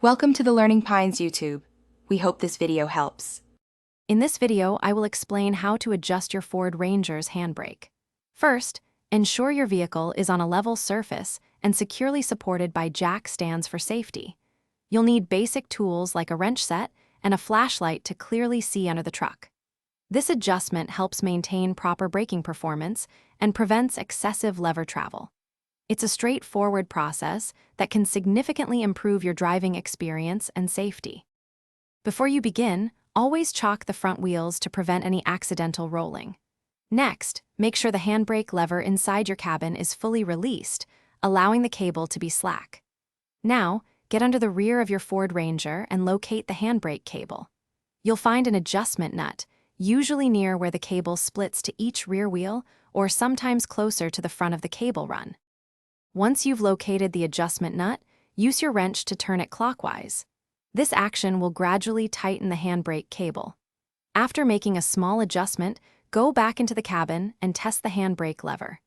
Welcome to the Learning Pines YouTube. We hope this video helps. In this video, I will explain how to adjust your Ford Ranger's handbrake. First, ensure your vehicle is on a level surface and securely supported by jack stands for safety. You'll need basic tools like a wrench set and a flashlight to clearly see under the truck. This adjustment helps maintain proper braking performance and prevents excessive lever travel. It's a straightforward process that can significantly improve your driving experience and safety. Before you begin, always chock the front wheels to prevent any accidental rolling. Next, make sure the handbrake lever inside your cabin is fully released, allowing the cable to be slack. Now, get under the rear of your Ford Ranger and locate the handbrake cable. You'll find an adjustment nut, usually near where the cable splits to each rear wheel or sometimes closer to the front of the cable run. Once you've located the adjustment nut, use your wrench to turn it clockwise. This action will gradually tighten the handbrake cable. After making a small adjustment, go back into the cabin and test the handbrake lever.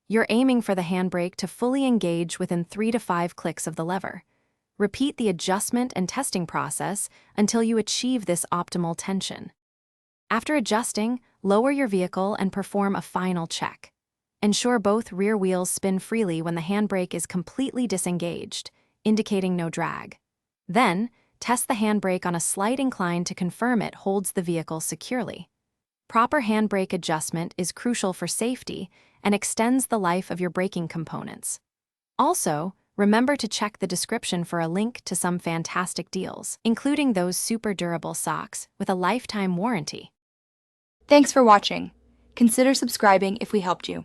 You're aiming for the handbrake to fully engage within 3 to 5 clicks of the lever. Repeat the adjustment and testing process until you achieve this optimal tension. After adjusting, lower your vehicle and perform a final check. Ensure both rear wheels spin freely when the handbrake is completely disengaged, indicating no drag. Then, test the handbrake on a slight incline to confirm it holds the vehicle securely. Proper handbrake adjustment is crucial for safety and extends the life of your braking components. Also, remember to check the description for a link to some fantastic deals, including those super durable socks with a lifetime warranty. Thanks for watching. Consider subscribing if we helped you.